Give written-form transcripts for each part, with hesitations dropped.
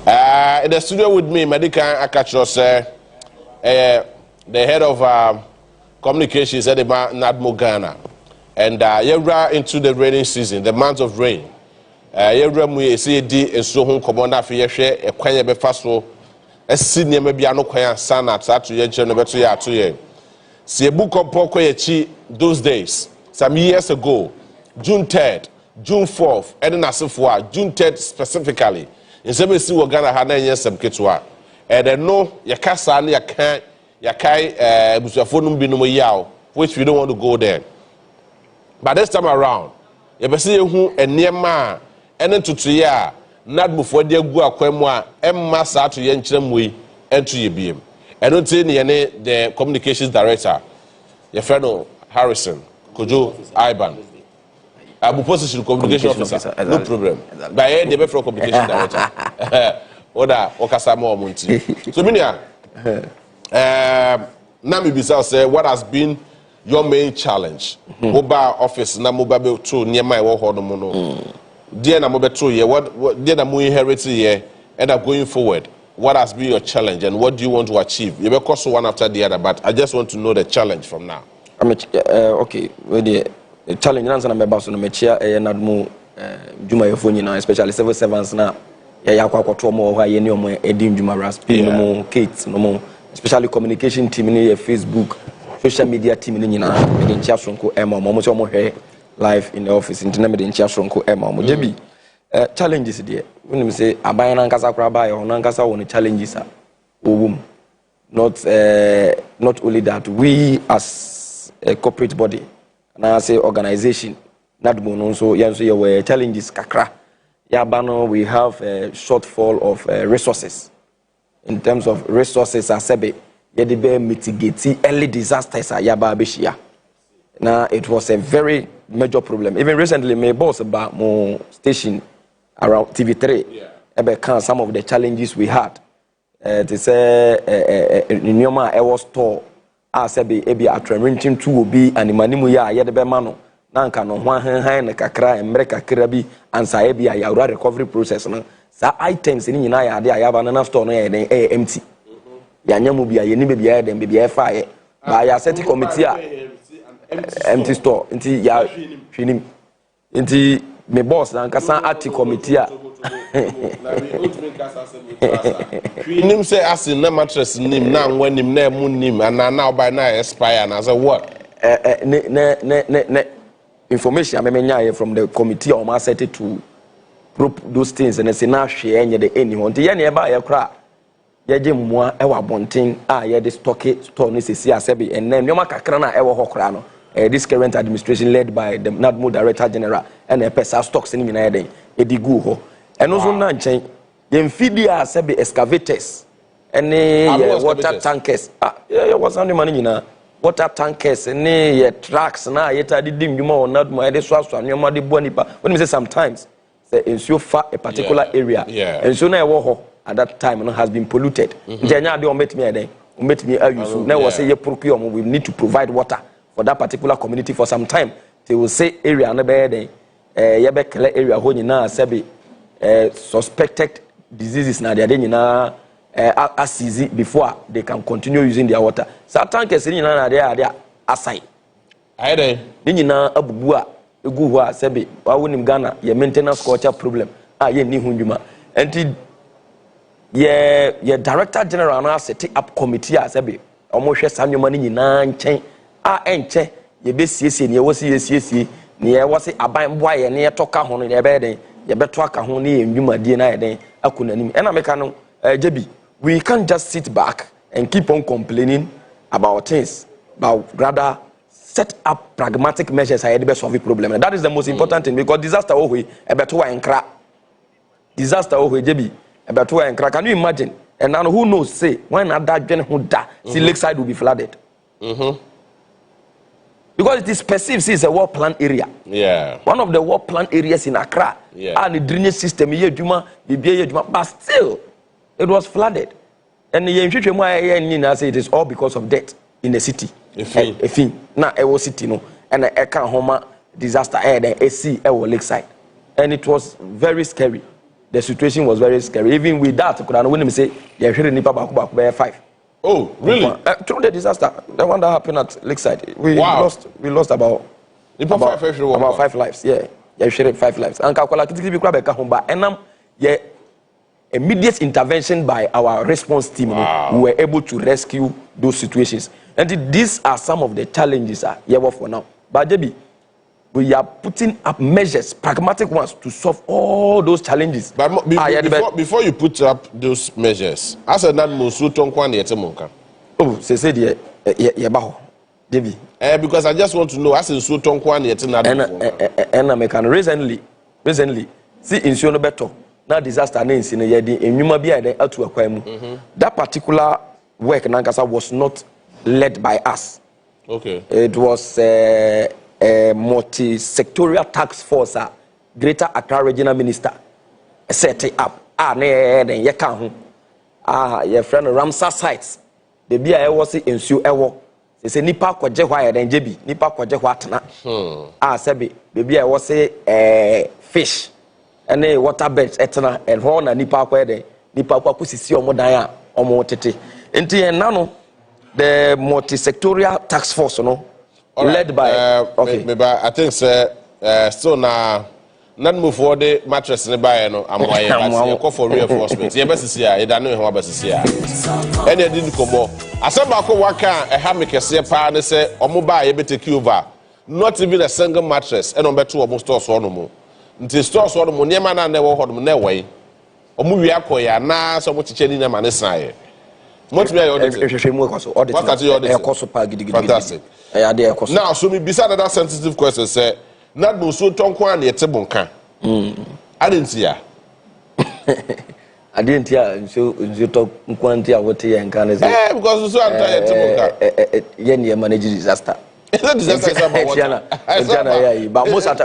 In the studio with me, Medican Akachos, the head of communications at the Nadmo Ghana. And you're into the rainy season, the month of rain. You're we see and so home commander for your share, a quaya befaso, a senior maybe no quaya son at to your general to ya to ye. See a book of Pokoyachi those days, some years ago, June 3rd, June 4th, and then Asifwa, June 3rd specifically. In some see what Ghana had 9 years some kitwa. And then no, ya casa ya can't ya kai busafonum binumo yao, which we don't want to go there. But this time around, you see who and near ma and then to tria not before they go aquemwa and massa to yenchemwe and to your beam. And don't say the communications director, your friend Harrison, Kojo Iban. I'm position communication officer. No problem. By the for communication director. Oda Okasamo Munti. So Minia, Nami Bisa say what has been your main challenge? Mobile office na mobile to near my war mono. Dear na mobile to ye what dear na mu inherit here and going forward. What has been your challenge and what do you want to achieve? You may cost one after the other, but I just want to know the challenge from now. Okay, the challenge is na meba so na mechia Nadmo Juma yefoni na especially civil servants na ya kwakwato mo ha ye ne omo edin Juma raspi no mo Kate no mo especially communication team ni Facebook social media team ni nyina me nchia sonko ema mo so mo hwe live in the office ntina me nchia sonko ema mo jebi challenges there when me say aban na nkasa kra ba yo na nkasa won challenges a owum not only that we as a corporate body and I say organization Nadmo no so yanso ye were challenges kakra ya bano we have a shortfall of resources in terms of resources asebe ye de be mitigate early disasters ya ba behia now it was a very major problem even recently my boss about mo station around TV3 about some of the challenges we had to say nyoma e was store asebe e be atrentin to obi animanimu ya ye de be ma no na nka no ho han ne kakra emre kakra bi ansa e bi ya recovery process no sa items ni nyina ya de ayaba na store no ya empty ya nyamu bi ya ni be ya dem be ya fa ye ba ya set committee a empty store nti ya hwinim nti me boss na nka san ati committee a hwinim say asin na mattress nim na nwanim na emu nim ana na oba na expire na say what information I mean from the committee on my set to prove those things and say na hwe enye de anyone nti ye na e ba ye kra ye je mmua e wa bonten a ye de store no sesi asebi and then nyoma kakra na e wo hokra no this current administration led by the Nadmo Director General and a pesa stocks ni nyina den e di gu ho eno so na nchen ye mfidi asebi excavators any water tankers ye was on the money nyina water tankers any trucks na yeta di ndwuma on Nadmo e de so aso anyoma de bo nipa when me say sometimes say ensure far a particular area and so na e wo ho at that time no has been polluted njanya de o metimi eden o metimi ayusu na wo say ye procure we need to provide water for that particular community for some time they will say area na be eden ye be clear area ho nyina sabi suspected diseases na they nyina asizi before they can continue using their water so tankers nyina na they asai aide ni nyina abubu a egu ho a sabi wa wonim Ghana ye maintenance culture problem ye ni hundwuma enti ye director general na set up committee a sabi omo hwe sanwoma ni nyina nchen a enche ye be siesie ne ye wo siesie ne ye wo se aban boa ye ne ye toka ho no ye be den ye be to aka ho ne ye ndwumadie na ye den akonanim ena meka no jebi we can't just sit back and keep on complaining about things but rather set up pragmatic measures ahead be solve the problem and that is the most important thing because disaster ohwe e beto wa enkra disaster ohwe jebi e beto wa enkra can you imagine and now who knows say when that dwen ho da see lakeside will be flooded because it is perceived as a war plan area. One of the war plan areas in Accra. And the drainage system, but still, it was flooded. And it is all because of death in the city. Now, it was city, no, and a Homa disaster, and a sea, lakeside. And it was very scary. the situation was very scary. Even with that, when we say you hear nipa baku 5. Oh, really? Through the disaster, the one that happened at Lakeside, we lost about 5 lives. Yeah, you hear 5 lives. And kakola kitiki bi kwa beka humba. Enam yeah. Immediate intervention by our response team, we were able to rescue those situations. And these are some of the challenges for now. But JB, we are putting up measures, pragmatic ones, to solve all those challenges. But before you put up those measures, as a non-musu tonkwan yetemonka. Oh, say baho, JB. Because I just want to know, as in so tonkwan yetemonka. And I can recently see in Siono Beto. Now disaster names in that particular work Nankasa was not led by us. Okay. It was a multi-sectorial task force, Greater Accra Regional Minister set it up. Your friend Ramsar sites. The BIA was in Su Ewo. They say Nipa Kwajewa and JB, Nipa Kwajewatna. Sebi, the BIA was a fish. And a water beds etna and horn and nipa kwede nipa kwa kusisi omodan omo tete enti enano the multi-sectorial task force led by I think still na not move for the mattress in the buy no am call for reinforcement ye best see e da no ho best see and e didn't come asaba ko waka e ha mekese pa ne se omo ba ye be take over not even a single mattress and on beto omo store so no mo nti store so no niam na wo hodom na we omu wi akoya na so mo chiche ni na mane san motumi ayo audit ehwehwemu ekoso audit ekoso pa gidigidi fantastic de ekoso now so me beside that sensitive question say na do so tonko an yete bonka adentia adentia nso to nkwanti a wote ye nka ne say because so anta yete bonka ye ne manage disaster. It's disaster is about water. But most of the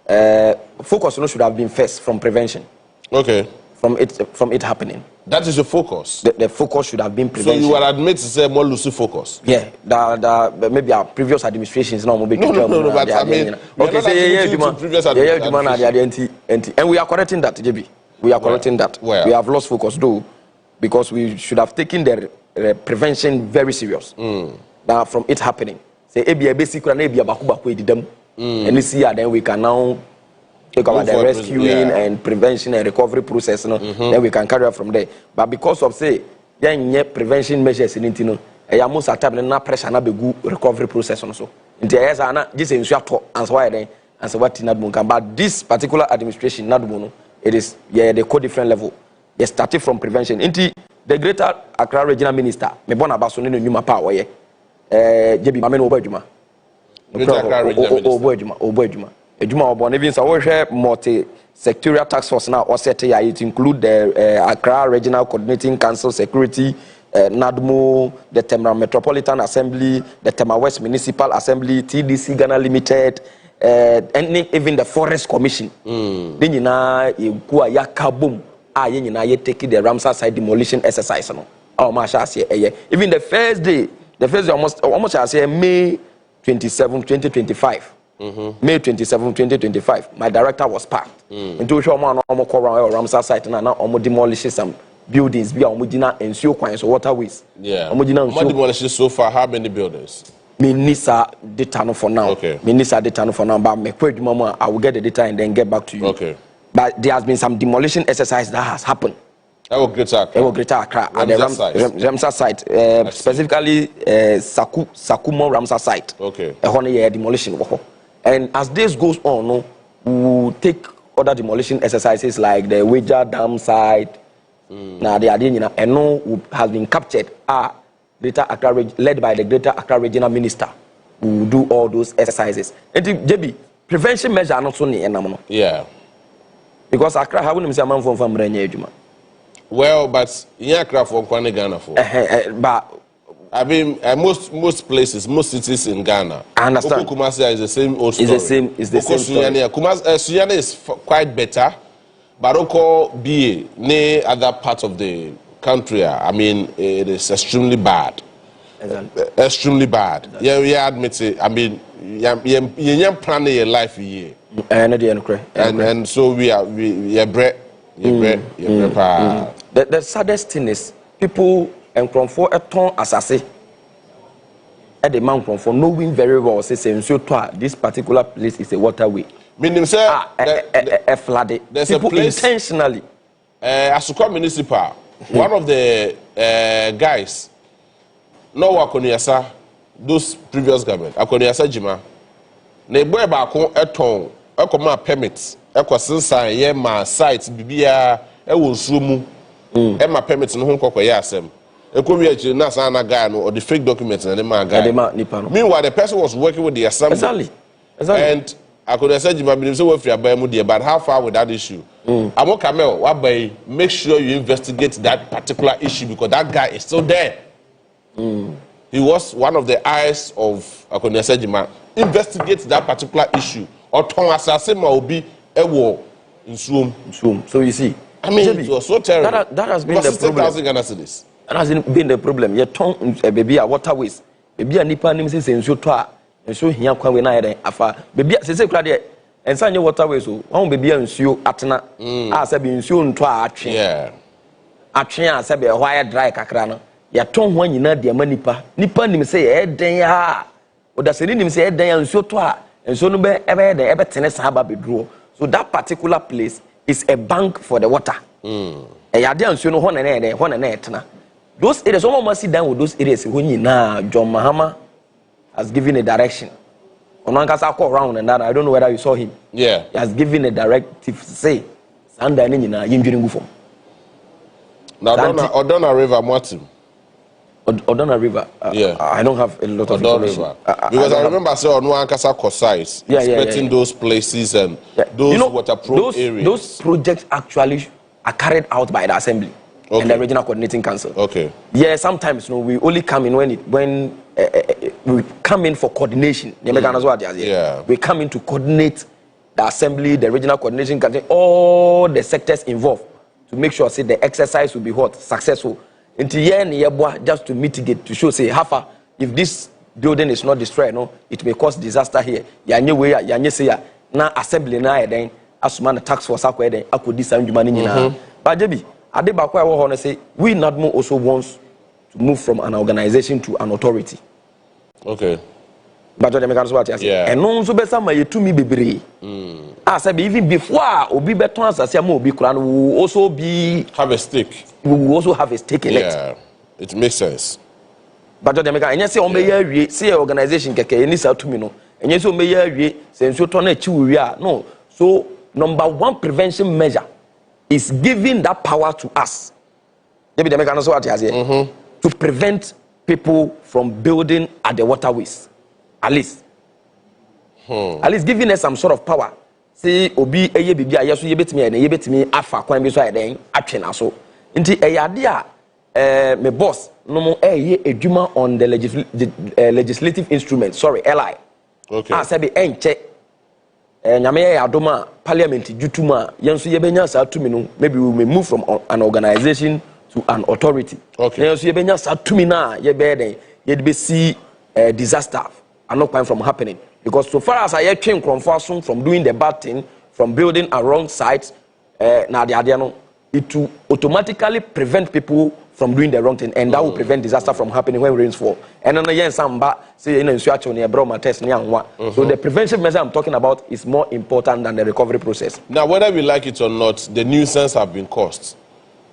time, focus should have been first from prevention. Okay. From it happening. That is your focus. The focus should have been prevention. So you will admit to say more loose focus. Yeah. Maybe our previous administrations now maybe. No. But I mean, okay. Say previous administrations. And we are correcting that, JB. We are correcting that. Well. We have lost focus though, because we should have taken the prevention very serious. Now from it happening, say a basic and and you see then we can now take over the rescuing and prevention and recovery process, then we can carry on from there. But because of say prevention measures in it, most of the time na pressure na be good recovery process also. Into yes, just ensure to answer why then answer what not but this particular administration not it is the co-different level. They started from prevention. Into the Greater Accra Regional Minister, me bona baso ne nyuma pa wo ye. JB Mameno Obejuma. Obejuma. Ejuma Obon, even so, multi-sectorial task force now, or set here, it include the Accra Regional Coordinating Council Security, NADMO, the Tema Metropolitan Assembly, the Tema West Municipal Assembly, TDC Ghana Limited, and even the Forest Commission. Then you know, you go a yakabum, you know, you take the Ramsar site demolition exercise. Even the first day almost I say May 27, 2025. May 27, 2025. My director was packed. Into show man Ramsar site and now demolish some buildings. We are and so waterways. Yeah. Demolish so far. How many buildings? Minisa data for now. Okay. Minisa data for now. But I will get the data and then get back to you. Okay. But there has been some demolition exercise that has happened. Greater Accra. At the Ramsar site, specifically Sakumo Ramsar site. Okay. A demolition. And as this goes on, we will take other demolition exercises like the Wager Dam site. Now the idea, and no has been captured. Greater Accra, led by the Greater Accra Regional Minister, who will do all those exercises. And JB, prevention measures are not so near. Yeah. Because Accra, how would say a man from Renejuma? Well, but in Accra for Ghana for. But I mean, most places, most cities in Ghana. I understand. Kumasi is the same old story. It's the same story. Sunyani is quite better, but Oko BA, ne other part of the country, I mean, it is extremely bad. extremely bad. Yeah, we admit it. I mean, you planning your life here. And so we are bread. The saddest thing is people and comfort a ton assassin at the mountain for knowing very well say this particular place is a waterway. Meaning, sir, flooded. There's people a place intentionally. Asuka Municipal, one of the guys, no Akoniasa, those previous government, Akoniasa Jima, ne boy baako eton, ekoma permits, ekwasensa ye ma sites bibia e wo nsuomu, e ma permits no ho kokoye asem. Ekowi achi na sa na guy no or the fake documents na ma guy. Meanwhile, the person was working with the assembly. Exactly. And Akoniasa Jima believe so we free abamu there, but how far with that issue? Amo Kamel, whereby make sure you investigate that particular issue because that guy is still there. He was one of the eyes of Akoniasa Jima. Investigate that particular issue. Or Tonga Sasema will be a war in Zoom. So you see, I mean, it was so terrible. That has been the problem. That has been the problem. Your tongue, baby, a waterways. Baby, a nipa name says, and so here come when I afa. Baby, say, and sign your waterways. One baby, and so atna. I said, being soon to a train. Yeah. A train, I said, a wire dry cacrana. Your tongue when you know the manipa. Nipa name say, eh, then or the Selim say, eh, and so to and so no be ever tennis haba bedrow. So that particular place is a bank for the water. A yard so no one and etna. Those areas, someone must sit down with those areas when you know John Mahama has given a direction. Onankasa call around and that I don't know whether you saw him. Yeah. He has given a directive to say Sanda Nina injuring Gufo. Now Odona River Martin. Odona River. Yeah. I don't have a lot of Odona River. Because I remember saying Onua Ankasa Kosais inspecting those places and those waterproof areas. Those projects actually are carried out by the assembly. Okay. And the regional coordinating council. Okay. Yeah, sometimes we only come in when we come in for coordination. Yeah. We come in to coordinate the assembly, the regional coordination council, all the sectors involved to make sure say the exercise will be successful. Until just to mitigate, to show say half if this building is not destroyed, it may cause disaster here. Now assembly na then assume the tax force then I could this money. But JB Adebakwa say we NADMO also wants to move from an organization to an authority. Okay. But and also be some to me bebre. I said even before obi beton as obi kran will also have a stake. We will also have a stake in it. Yeah. It makes sense. But and you say on be say organization keke ni sa to me no. And you say on be say so turn no. So number one prevention measure is giving that power to us. To prevent people from building at the waterways. At least giving us some sort of power. See, obi eye bibi ayeso yebetimi and yebetimi afa kwan bi so ayen atwe na so. Nti eyade a me boss no mo eye edwuma on the legislative instrument, sorry, LI. Okay. Ah say be enche nyame ye adoma parliament jutuma yenso yebenya sa tumi no, maybe we may move from an organization to an authority. Okay. Yenso yebenya sa tumi na ye be den ye be see disaster are not going from happening. Because so far as I came from doing the bad thing, from building a wrong sites, it will automatically prevent people from doing the wrong thing, and that will prevent disaster from happening when rains fall. And then again, so the prevention measure I'm talking about is more important than the recovery process. Now, whether we like it or not, the nuisance have been caused.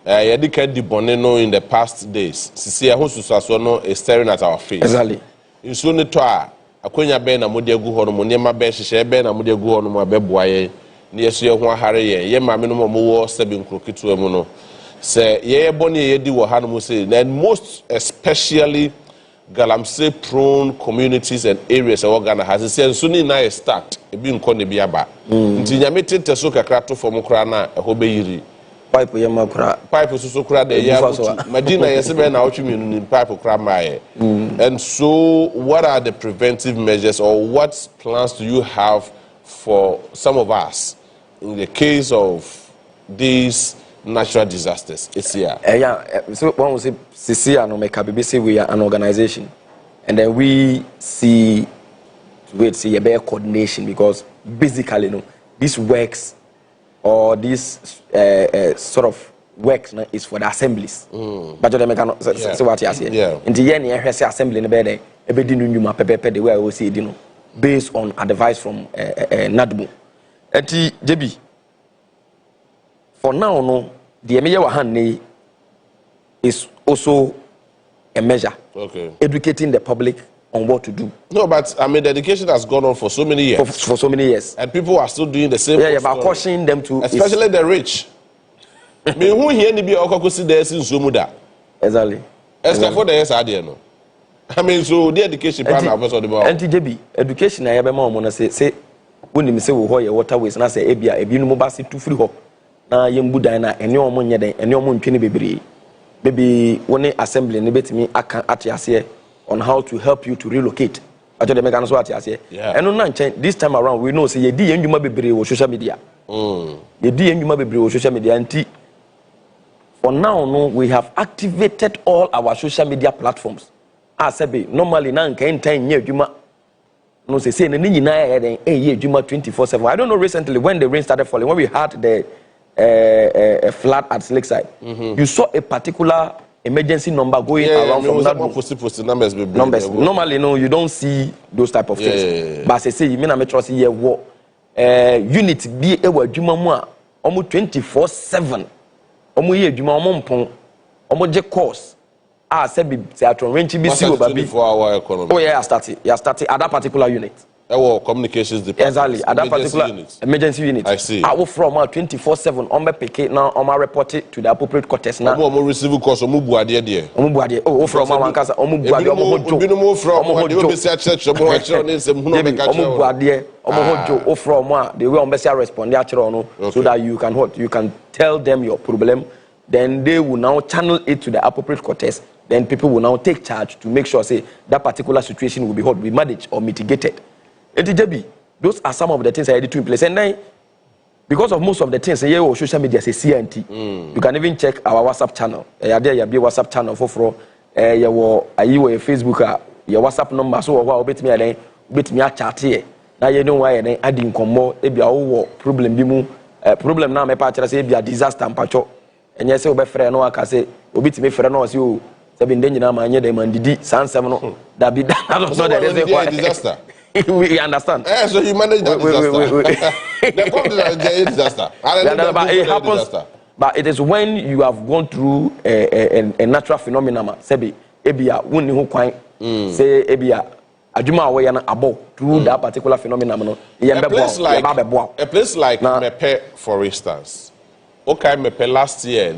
Yedike Di Boneno in the past days, Sisi Ahosusasono is staring at our face. Exactly. In Sunitoa, akwenya be na mode agu hono mo niema be hyehyɛ be na mode agu hono mo abeboaye ne yeso ye ho ahare ye maame no mo wo sebi nkroketu amu no se ye boni ye di wo ha no mo say and most especially galamsey prone communities and areas of Ghana has say suni na e start e bi nko ne bi aba nti nyame tete so kakra to fo mo kra na e ho be yiri pipe ye makura pipe so kra de ya madina yesi be na otwemi no pipe kra maaye. And so what are the preventive measures or what plans do you have for some of us in the case of these natural disasters. It's here. So one will say, CC and Omeka BBC, we are an organization. And then we see a better coordination because basically, this works or this sort of work is for the assemblies. But you make say what you say. In the end, you say assembly in bed. Every day you map the way I will see it, based on advice from NADMO. Eti JB. For now, no, the Emiya hand is also a measure. Okay. Educating the public on what to do. No, but I mean, the education has gone on for so many years. For so many years. And people are still doing the same. Yeah, but cautioning them to. Especially the rich. I mean, who here need be a Kusi there since Zumuda? Exactly. For the yes idea, no. I mean, so the education plan of the ball. NTJB, education, I have a moment say, when you say, we waterways, and I say, Ebia, a new mobile to free hop. Now, young Buddha, and your money, and your moon penny baby. Maybe one assembly, and bet me, I can at on how to help you to relocate. I told the mechanics what I say. And on this time around, we know, say, you did you might be social media. You did you might be social media, and for now, no, we have activated all our social media platforms. I said, normally, now, can't tell you, no, say, and then you know, 24/7. I don't know recently when the rain started falling, when we had the flood at Lakeside, you saw a particular emergency number going around from that numbers. Normally, no, you don't see those type of things. But I say, you mean I'm trust here, what unit be a juma almost 24/7. Omo ye adwuma omo mpon omo je course said be theatron renchi bi si obabi 24-hour economy. Oh yeah, I started at that particular unit. Communications department. Exactly, at that particular emergency unit. I see. I work from 24/7 on my picket now on my report it to the appropriate quarters now. Omo receive course omo buade there. Omo buade from one casa omo buade omo hojo. Omo from omo be say church omo wa chiro ne sem huno make omo buade omo hojo from one the way omo say respond there chiro no so that you can tell them your problem, then they will now channel it to the appropriate quarters. Then people will now take charge to make sure say that particular situation will be managed or mitigated. ATJB, those are some of the things I had to in place. And then, because of most of the things, here social media say CNT. You can even check our WhatsApp channel. There be a WhatsApp channel for you a Facebook, your WhatsApp number. So what bet me a chat here. Now you know why then adding combo. It be a problem. Problem now. My partner say be a disaster and patcho. And yes, obe friend no aka say obi ti me friend no say o say be ndenyi na manye dem andidi sansem no that be that so there is a disaster. We understand. So you manage that disaster. The problem is a disaster. But it happens. But it is when you have gone through a natural phenomenon. Say ebia wonni ho kwan. Say ebia adwuma we na abo through that particular phenomenon. A place like Mepe, for instance. Okay, Mepe last year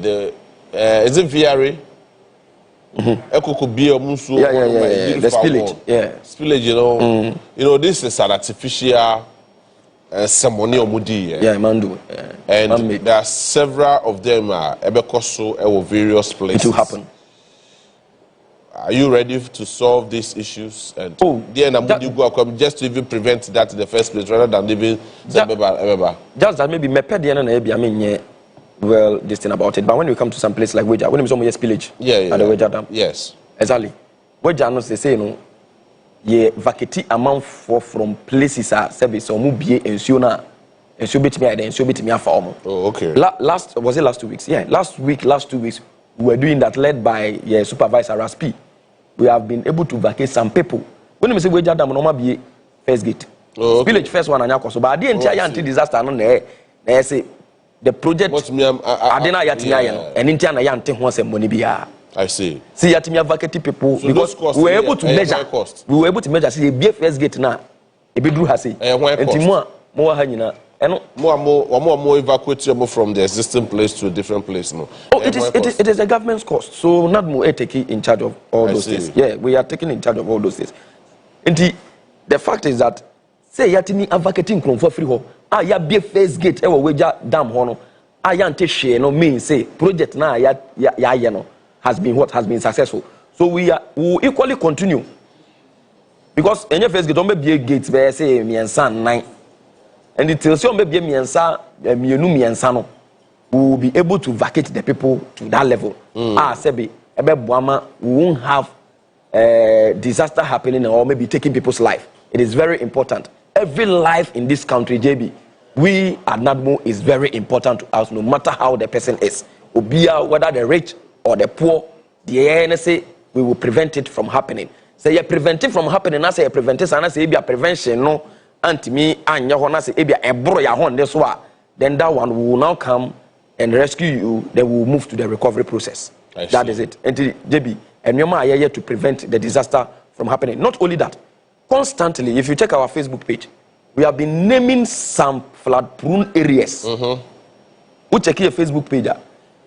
is it VRA? Could be a musu. The spillage. Spillage, you know, this is an artificial ceremony or mudi. And there are several of them ebekoso or various places. It will happen. Are you ready to solve these issues? And you go just to even prevent that in the first place, rather than even just that maybe Mepe the I mean. Well, this thing about it, but when you come to some place like Weja, when you some spillage, at the Weja Dam, yes, exactly. Weja no say no, ye vacate amount from places service or mubie and suna and so bit me and so bit me for Oh, okay. Last was it last 2 weeks? Yeah, last 2 weeks we were doing that led by supervisor Raspi. We have been able to vacate some people. When you say Weja Dam, no be first gate. Village first one and so, but the entire anti-disaster no there say. The project Adena Yatia and Indiana Yanti wants some money. I see. See Yatimia vacate people so because we were able to measure. We were able to measure. See, the first gate now. A bit has it. And more hanging. And more evacuate from the existing place to a different place. No. Oh, it is a government's cost. So not more taking in charge of all those things. Yeah, we are taking in charge of all those things. And the fact is that say Yatimi advocating for free home. Ya be first gate ewo Weja Dam hono aya ante share no mean say project na ya no has been successful. So we will equally continue because any first gate on be gate be say miensa 9 and it tells you be miensa mienu miensa no we will be able to vacate the people to that level. Sebi, we won't have disaster happening or maybe taking people's life. It is very important. Every life in this country, JB, we at NADMO is very important to us, no matter how the person is. Whether the rich or the poor, the ANC, we will prevent it from happening. Say you prevent it from happening, I say you prevent it, and I say be a prevention, no, anti-me, and you say be a bro ya hon this one. Then that one will now come and rescue you, then we will move to the recovery process. That is it. And JB, and you are here to prevent the disaster from happening. Not only that, constantly, if you check our Facebook page, we have been naming some flood-prone areas. We check your Facebook page.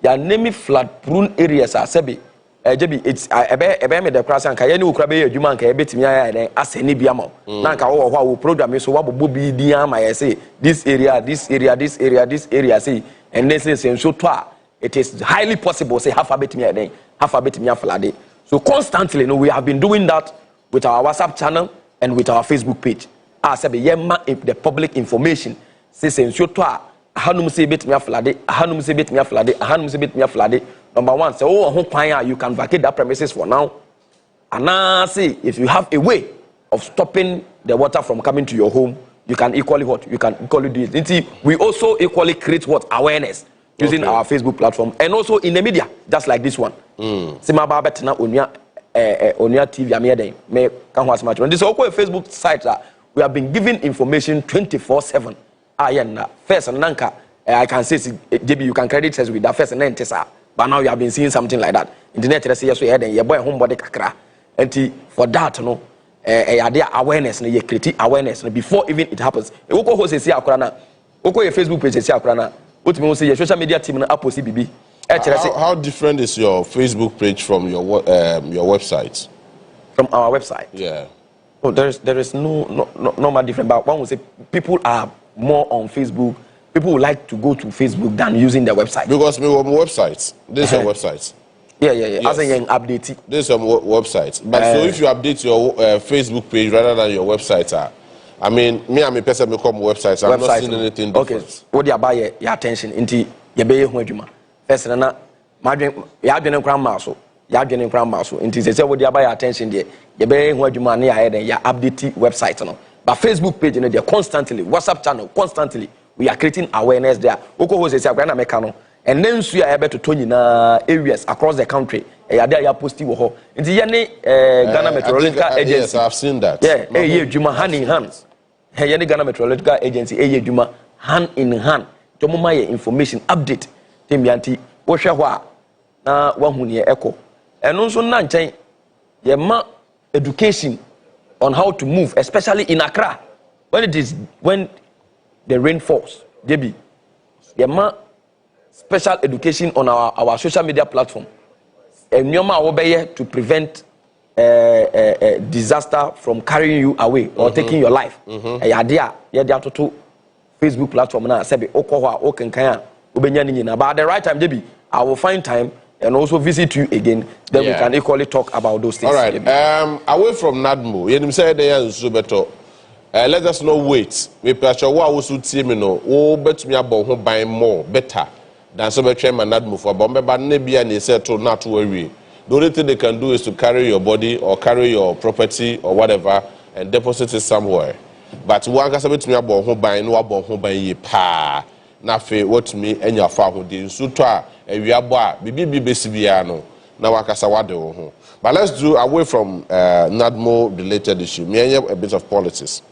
You are naming flood-prone areas. Sebi, JB, it's me the class and Kayani Ukrabe, you man can bet me as any biamo. Nanka or program is so what would be diam. I say this area, this area, this area, this area. See, and this is so twa. It is highly possible. Say half a bit me a day, half a bit me a flood. So constantly, we have been doing that with our WhatsApp channel and with our Facebook page. I said, the public information. Say so twa. Hanum say bit me a flood. Hanum say bit me a flood. Hanum say bit me a flood. Number one, say, you can vacate that premises for now. And now, see, if you have a way of stopping the water from coming to your home, you can equally what? You can equally do it. We also equally create what? Awareness using our Facebook platform and also in the media, just like this one. Sima Baba Betna Onua TV, me can watch much. This is also a Facebook site that we have been giving information 24/7. First and Nanka, I can say, JB, you can credit us with that first and then Tessa. But now you have been seeing something like that. Internet say yes we had your boy homebody kakra. And for that, no, there awareness, you create awareness before even it happens. Oko ho say akrana. Oko your Facebook page say akrana. What me say your social media team na aposi bibi. How different is your Facebook page from your website? From our website? Yeah. Oh, there is no more different. But one will say people are more on Facebook. People would like to go to Facebook than using their website. Because we have websites. This is your website. Yeah. Yes. As in update it. This is your website. But so if you update your Facebook page rather than your website, I mean, me and my person become websites. I'm not seeing anything different. Okay. What do you buy your attention into your baby home? First, na madwen ya adwene kran maso. Ya adwene kran maso. Into say what do you buy your attention there? Your baby home na ya head ya update website no. But Facebook page they constantly, WhatsApp channel constantly. We are creating awareness there. Oko ho say akwena mekano. And then we are able to turn in areas across the country. There you post wo ho. Nti ye ne Ghana Meteorological Agency. Yes, I've seen that. Yeah, juma hand in hand. Ye ne Ghana Meteorological Agency juma hand in hand. To mama ye information update. Tembianti wo hwe ho a na wahu ne eko. Eno nso na nchen ye ma education on how to move, especially in Accra. When the rain falls, JB, the man special education on our social media platform. To prevent disaster from carrying you away or taking your life. Facebook platform now say but at the right time, JB, I will find time and also visit you again. Then we can equally talk about those things. All right. Away from NADMO, you say they are so better. Let us not wait. We pressure what also team no. Bet me about who buy more better than some chairman NADMO for bombe but maybe and they said to not worry. The only thing they can do is to carry your body or carry your property or whatever and deposit it somewhere. But one can say to me about who buy no about who buy ye pa. Na fe what me and your father did so twa e wi abo bibi besibia no na wakasa wade wo ho. But let's do away from NADMO related issue. Me a bit of politics.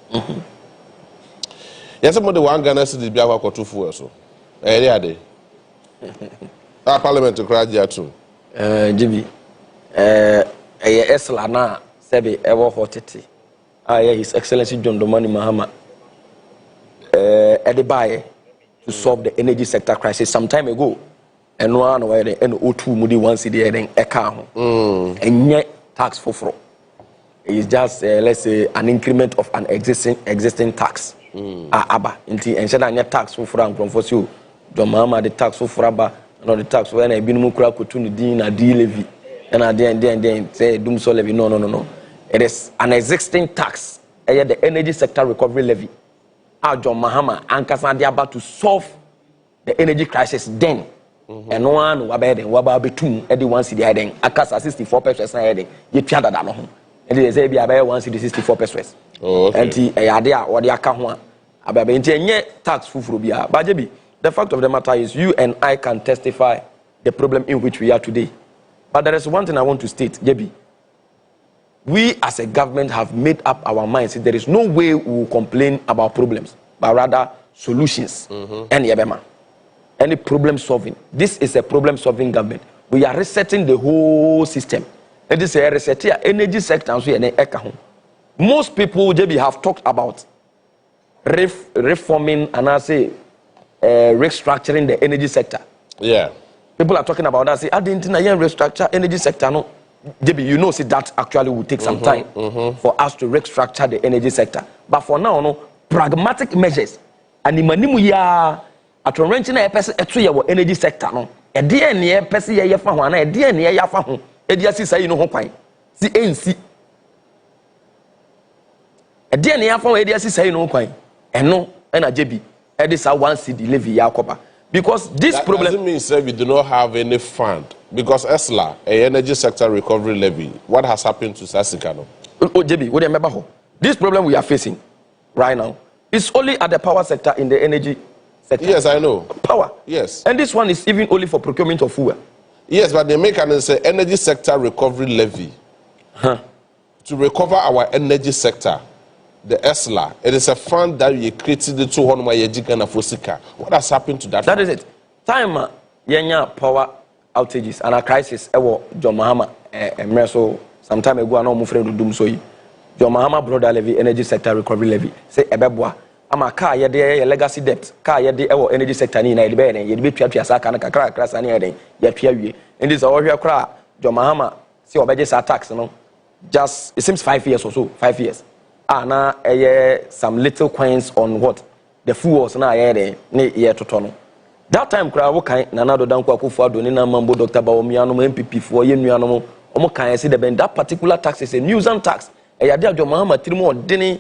Yes, somebody one Ghana city be akwa koto fuel so. Ade. Parliament to cry there too. GB Esla na sebe ewo hotete. His Excellency John Dramani Mahama Edibaye to solve the energy sector crisis some time ago. And one where the NO2 mudi one city and eka ho. And yet tax for fraud. It's just let's say an increment of an existing tax. Aba inti ensure that tax for fraud from for you. Domama the tax for fraba and the tax when I been mukura kotuni din na di levy and then say dum so levy. No. It is an existing tax. The energy sector recovery levy. John Mahama and Kasadi about to solve the energy crisis then. And no one waba betum edi 1 cedi heading akasa 64 pesos na heading ye twa dada no ho and they say bia be 1 cedi 64 pesos. Oh, okay. Enti ade a wode aka ho a ababe enti enye tax fufuro bia baje bi. The fact of the matter is you and I can testify the problem in which we are today. But there is one thing I want to state, JB. We as a government have made up our minds. There is no way we will complain about problems, but rather solutions. And yebema. Any problem solving. This is a problem solving government. We are resetting the whole system. And this is a reset here. Energy sector. Most people, JB, have talked about reforming and I say restructuring the energy sector. Yeah. People are talking about that. Say, I didn't restructure energy sector. No, JB, you know, see that actually will take some time for us to restructure the energy sector. But for now, no pragmatic measures. And the manimu ya at wrenching a person at 3 year energy sector. No, a DNA person ya fahuana, a DNA ya fahu, a DSC say no home. See, ANC. A DNA from a DSC say no home. And no, and a JB. It is a 1 cedi levy Yakoba. Because this that problem doesn't mean, sir, we do not have any fund. Because ESLA, a energy sector recovery levy, what has happened to Sasikano? Oh, JB, what do you remember? This problem we are facing right now is only at the power sector in the energy sector. Yes, I know. Power. Yes. And this one is even only for procurement of fuel. Yes, but they make an energy sector recovery levy to recover our energy sector. The ESLA, it is a fund that we created the 200 Mayajika Fosika. What has happened to that? That fund? Is it. Time yenya power outages and a crisis. Ewo John Mahama so some time ago I know my friend Dum so John Mahama brother levy energy sector recovery levy. Say ebeboa. Ama car ye de legacy debt. Car ye de ewo energy sector ni na ye be ye be twa saka na kakra kakra sa na ye den ye twa wie. And this all kra John Mahama see obeje sa tax no. Just it seems 5 years or so, 5 years. Na some little coins on what the fuels na there ne ye totono that time kra wo kan na do danko akofo adoni na mambo Dr. Bawomiano MPP for ye nuanom omo kan say the ben that particular tax is a nuisance tax ya de adwo Mahama tirimo odene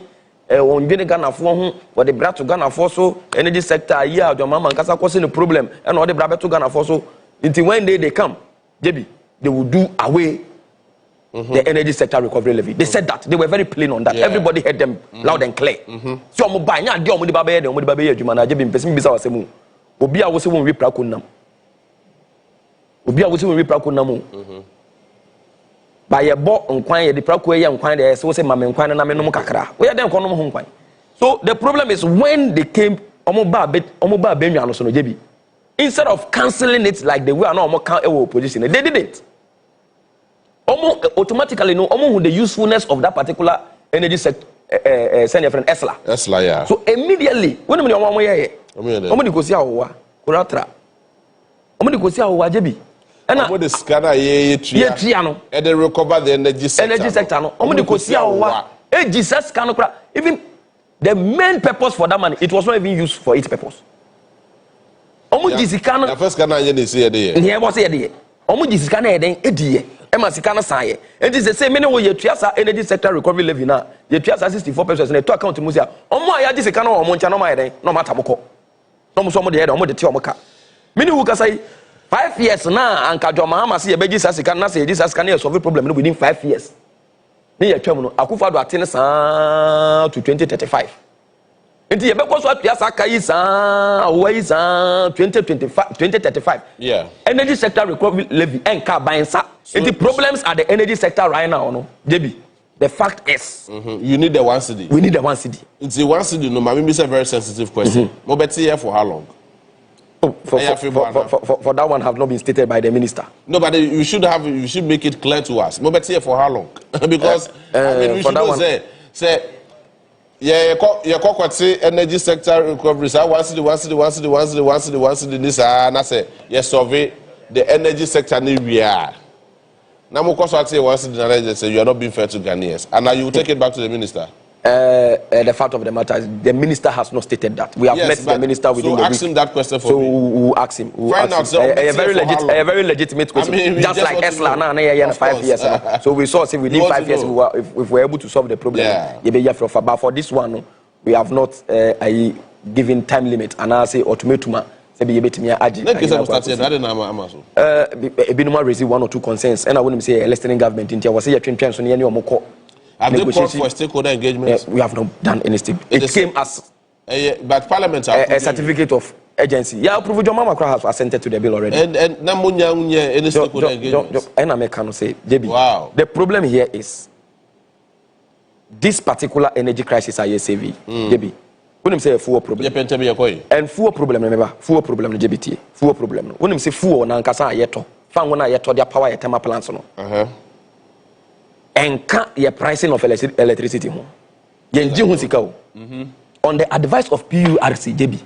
ondwene Ghana fo ho for the bra to Ghana fo so energy sector ye adwo Mahama nkasa kwose no problem and all the bra to Ghana fo so until when they come JB they will do away the energy sector recovery levy. They said that. They were very plain on that. Yeah. Everybody heard them loud and clear. So I'm buying a deal with the baby, the baby, you manage been person bizarre semu. Obia was when we prakunam. Obia was when we prakunamu. By a bo on quine, the prakuya and quine, so say mamma and quine and ameno kakra. We are then konom home quine. So the problem is when they came, Omoba Benyan so no JB. Instead of cancelling it like they were no more position, they did it. Automatically know the usefulness of that particular energy sector send your friend ESLA, yeah. So immediately when we are here the Kusi awa kuratra the Kusi awa JB and the scanner and they recover the energy sector no the Kusi awa Jesus can even the main purpose for that money it was not even used for its purpose the first scanner is here there was here scanner then Emma Sikana Saye. And this is the same many way you triasa energy sector recovery levy now. You triasa 64 pesos in a two account to Musia. Omo this can or Moncha no matter moko. No some of the head on the Tiomoka. Many who can say 5 years now and Kajo Mahama see a baby as can say this as can solve a problem within 5 years. Near terminal Akufa do attend to 2035. And the because what Piasaka is always 2035. Yeah. Energy sector recovery levy and car buying sa. So the problems are the energy sector right now, no? JB. The fact is you need the 1 cedi. We need the 1 cedi. It's the 1 cedi, no, maybe it's a very sensitive question. Mobeti here for how long? Oh, for that one have not been stated by the minister. No, but you should make it clear to us. Mobeti here for how long? Because I mean we should say yeah, energy sector recovery. So 1 cedi. This and I say yes, survey the energy sector need we are. Now, because I say 1 cedi, say you are not being fair to Ghanaians, and now you will take it back to the minister. The fact of the matter is the minister has not stated that. We have met the minister within the week. So ask him that question for me. So we'll ask him. Find out. A very legitimate question. I mean, just like ESLA now, 5 years. So we saw if within 5 years if we're able to solve the problem. Yeah. But for this one, we have not given time limit. And I say ultimatum. say be betimi agi na kesa started na na amaso ebinuma raise one or two concerns and I wouldn't say listening government intia was say twentwen so ne ne omko have they called for stakeholder engagement? We have not done anything. It came as but parliament a certificate of agency. Yeah, approve your mama has assented to the bill already. And namunya any stakeholder engagement. And I can say, JB. Wow. The problem here is this particular energy crisis I saving. JB. When you say a full problem. And full problem, remember, full problem JBT. Full problem. When you say full na nkasa yeto. Fan wona yeto their power yetema plants no. And can't your pricing of electricity ho. Yenji hu sika o. On the advice of PURC JB.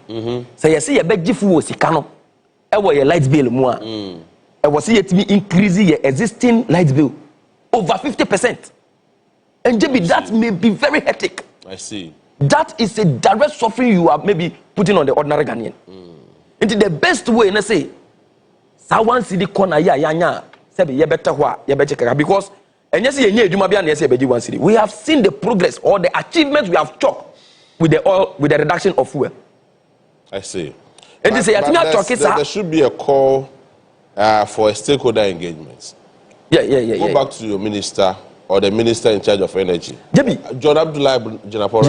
Say you see your beg full sika no. E wo your light bill mu a. E wo see yet me increase your existing light bill over 50%. And JB, that may be very hectic. I see. That is a direct suffering you are maybe putting on the ordinary Ghanaian. Into the best way, and I say, Sawan City corner, say be better because and yes, one city. We have seen the progress or the achievements we have chalked with the oil, with the reduction of fuel. I see. And there should be a call for a stakeholder engagement. Go back to your minister or the minister in charge of energy. Jebi John Abdullah Jinapo.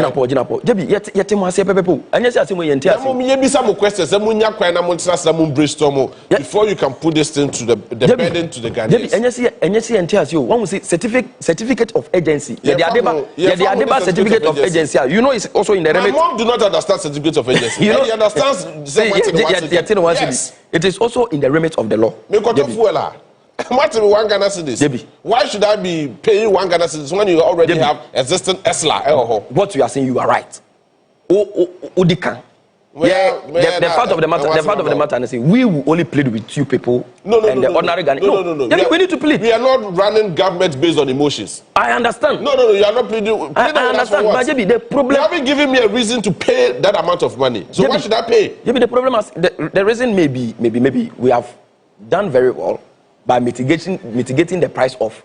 Jebi yet mo ase pepepo. Anya se asemo yente ase. Me be some questions. Some nya kwan na mo tsasa some brainstorm before you can put this thing to the burden to the Ghanaians. Jebi anya se yente ase o. One say certificate of agency. The Adeba certificate of agency. You know it's also in the remit. My mom do not understand certificate of agency. You know, he understands yes. It is also in the remit of the law. Me ko to fuela. One Ghana cedis. Why should I be paying 1 Ghana cedis when you already have existing ESLA? What you are saying, you are right. Udikan. The fact of the matter, I say we will only plead with you people. The ordinary Ghanaian. No. We need to plead. We are not running government based on emotions. I understand. No. You are not pleading. I understand. But the problem. You haven't given me a reason to pay that amount of money. So why should I pay? The problem is the reason maybe we have done very well by mitigating the price of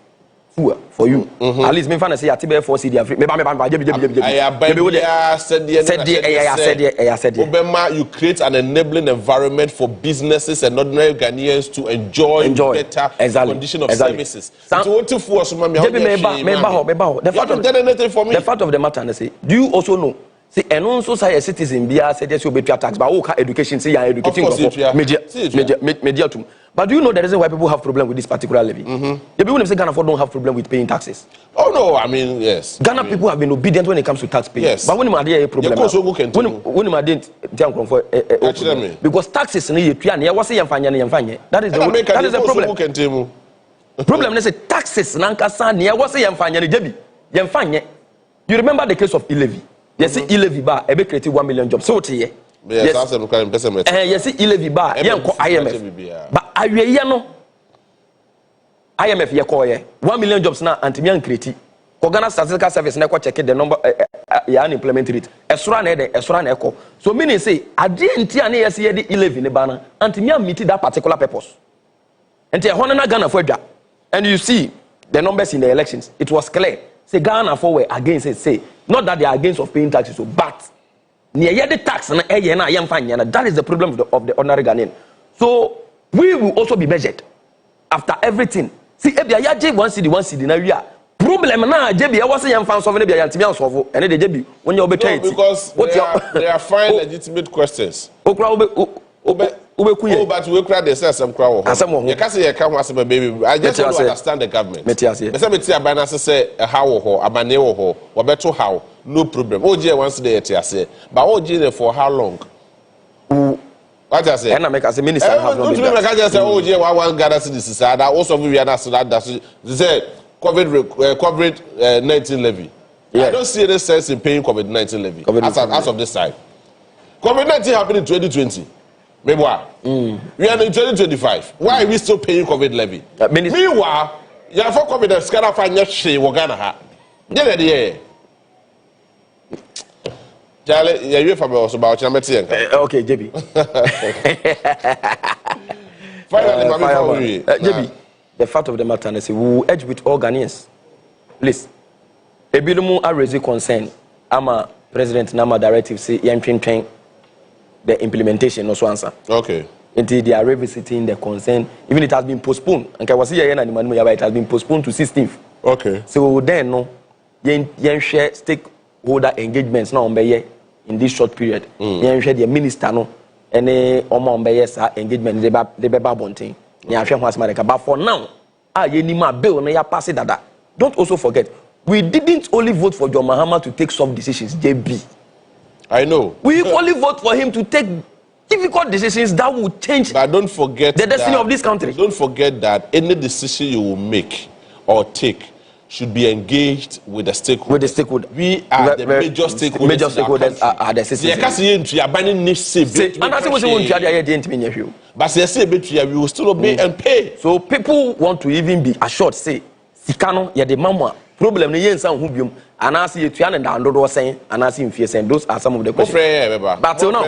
fuel for you. At least me fan say atibe for CD Africa. Said Obama, you create an enabling environment for businesses and ordinary Ghanaians to enjoy better condition of services. So what if for some the fact of the matter, I say, do you also know? See, and also say a citizen be said yes, you pay tax, but education, say you're educating media too. But do you know the reason why people have problem with this particular levy? The people in Ghana don't have problem with paying taxes. Oh no, I mean yes. Ghana people have been obedient when it comes to tax paying. Yes. But when you are a problem, because taxes that is the problem. Problem is taxes you remember the case of e-levy? Yes, e-levy bar ebe create 1 million jobs. So yes, yes, e-levy bar IMF. But awie no IMF ye call ye 1 million jobs na antimian create. Ghana Statistical Service na check the number ya unemployment rate. Esura na eko. So meaning say ade ntia na yes ye the e-levy ne ba na antimian meet that particular purpose. Ntia hono na Ghana for adwa. And you see the numbers in the elections. It was clear. Say Ghana for were against it. Say not that they are against of paying taxes, but near the tax and that is the problem of the ordinary Ghanaian. So we will also be measured after everything. See, if you have one city now, we are problem now. JB, I was saying, found something be anti-meal solve, and then JB when you obey because they are fine legitimate questions. Oh, but we cry they say some crowd. You can't say you come as a baby. I just want to understand the government. Say how or abaneo or better how no problem. OJ once they say, but OJ for how long? What I say? And I make as a minister. I just say OJ one Ghana citizens. That also we are not that say COVID-19 levy. I don't see any sense in paying COVID-19 levy as of this side. COVID-19 happened in 2020. We are in 2025. Why are we still paying COVID levy? Meanwhile, you have COVID the scanner find your share we're gonna have. Charlie, you from us about okay, JB. Finally, JB, the fact of the matter is we will edge with all Ghanaians. Please, Ebilumu are raising concern. I'm a president, I'm a directive, say, train. the implementation also answer. Okay. Until they are revisiting the concern, even it has been postponed. And I was here and it has been postponed to 16th. Okay. So then no, yen share stakeholder engagements now in this short period. Yen share the minister no any engagement they be bonting. But for now, bill na pass it that. Don't also forget, we didn't only vote for John Mahama to take soft decisions, JB. I know. We only vote for him to take difficult decisions that will change but don't forget the destiny of this country. Don't forget that any decision you will make or take should be engaged with the stakeholders. With the stakeholder. We are the major stakeholders. Major stakeholders are the citizens. But we will still obey and pay. So people want to even be assured, say, Sikano, ya de mama. Problem ni yensa hubium anasi yetuan and down saying anasi in fear saying those are some of the questions. But so now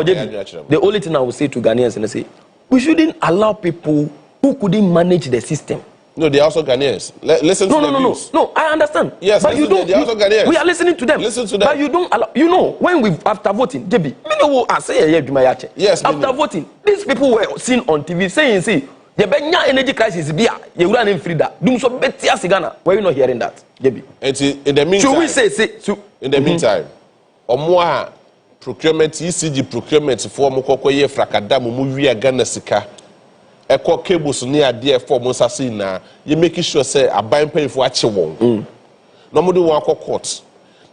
the only thing I will say to Ghanaians and say we shouldn't allow people who couldn't manage the system. No, they are also Ghanaians. Listen to them. No, I understand. Yes, but you don't. They are also Ghanaians. We are listening to them. Listen to them. But you don't allow. You know, when we after voting, Debbie, yes, after voting, these people were seen on TV saying, "See, the Benya energy crisis is here. You run in Frida. Do so better Ghana." Why are you not hearing that, Debbie? In the meantime, should we say in the meantime, Onua procurement, ECG procurement for Mokokoye Frakada, Mumuya Ghana Sika. Eko cables near dear for Monsasina, you make sure say a buying pay for what you want. Nobody want court.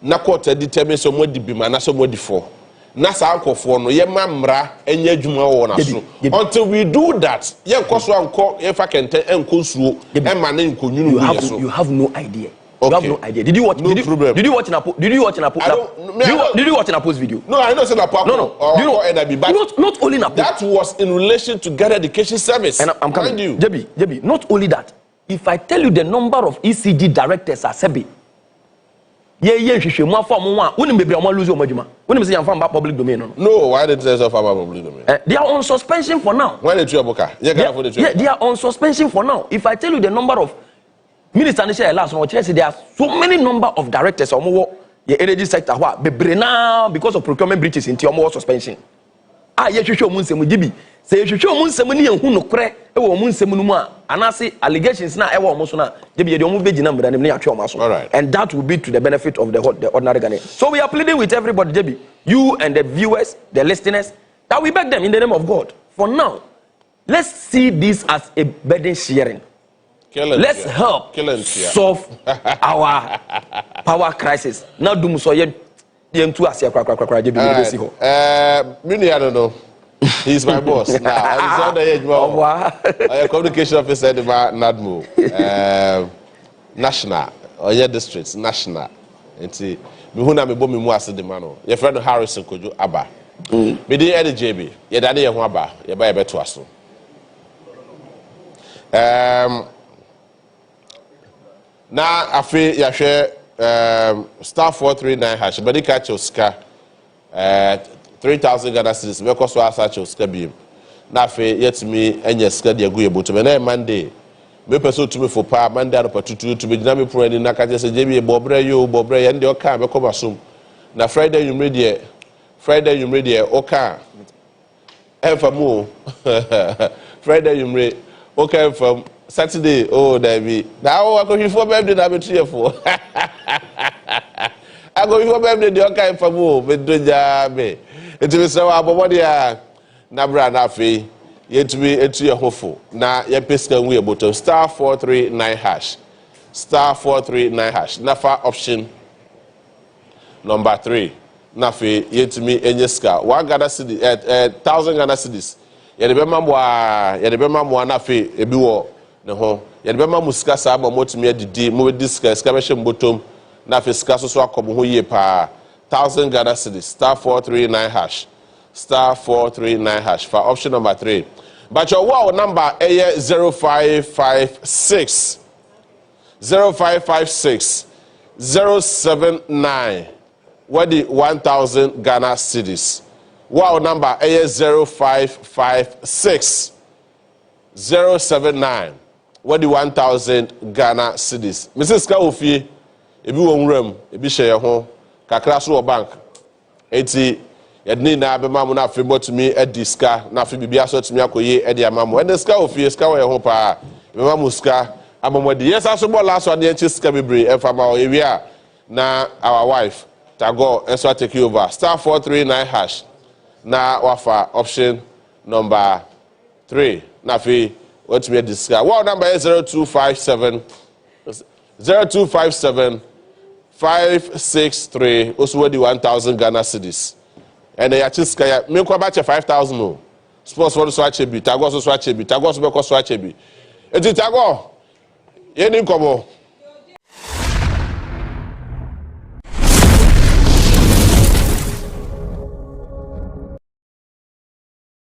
Na court determines some would be man, some would for. Nasa uncle for no, ye mamra, and ye juma on us. Until we do that, ye cost one call if I can tell and consul, and my name could you have no idea. Okay. You have no idea. Did you watch? No problem. Did you watch Napo? Did you watch Napo? Did you watch Napo's video? No, I know it's Napo. No. Not only Napo. That was in relation to Ghana Education Service. And I'm coming. You. JB. Not only that. If I tell you the number of ECG directors are Sebi. More form one. When maybe I'm losing my when you say I'm from public domain. No, why did they say from public domain? They are on suspension for now. When did you book? They are on suspension for now. If I tell you the number of Minister last one, there are so many number of directors on the energy sector now because of procurement breaches in Tiomo suspension. Say you show Munsemuni and who no cre, Munsemunuma, and I say allegations now, almost now, all right. And that will be to the benefit of the ordinary Ghanaian. So we are pleading with everybody, JB, you and the viewers, the listeners, that we beg them in the name of God. For now, let's see this as a burden sharing. Let's help solve our power crisis. Now, do so yet. I don't know. He's my boss now. He's on the edge. I'm a communication officer at NADMO, national, or your districts, national. And see, me who na me bomi mu ase de mano. Your friend Harrison Kojo Aba. Me dey at the JB. Your daddy ye ho aba. Your buy beto aso. Na afi ya hwe star 439 hash body catch Oscar 3,000 Ghana cedis me koso asa Oscar bi na afi yetimi enye Oscar de agu yeboto me na Monday me person to me for pa Monday no patutu to be na me pro ni na ka se je bi bobre ye ndi oka me ko basom na Friday yumre de oka enfamu Friday yumre oka enfam Saturday, oh, David. Now I go before birthday, I'm cheerful. I go before birthday, the okay for move, but do job. It will so our body, Nabra Nafi, yet to be into your hopeful. Now, your piston wheel button star 439 hash. Star 439 hash. Nafa option number 3. Nafi, yet to me in your scar. 1 Ghana city, 1,000 Ghana cities. Yedebema nafi, ebiwo. No, Yadbema Muscasa, Motimia Didi, Movie Discuss, Cabasham Bottom, Nafiscaso Swakobu, who ye pa 1,000 Ghana cedis, star 439 hash, star 439 hash for option number 3. But your wow number A 0556 0556 079. What the 1,000 Ghana cedis? Wow number A 0556 079. What the 1,000 Ghana cedis? Mrs. Kaofi, if you won't room, if you share your home, Kakrasu bank, 80 yɛde na bɛma mo na afei bɔtumi adi sika na afei biribi aso tumi akɔye ɛde ama mo ɛde sika ofie sika wɔ yɛ ho paa bɛma mo sika abɔmɔde yɛsa so bɔ last one yɛnkye sika bebree ɛfa ma ɔyɛwie a na our wife Tago ɛnso take over star 439 hash na wafa option number 3 na afei wɔtumi adi sika wɔn number yɛ 0257 563 also wadi 1,000 Ghana cedis. And the sika ya me kwa bache 5,000 no. Sports for so achebi, Tago so achebi, Tago so be so achebi. Eti Tago, ye ni komo.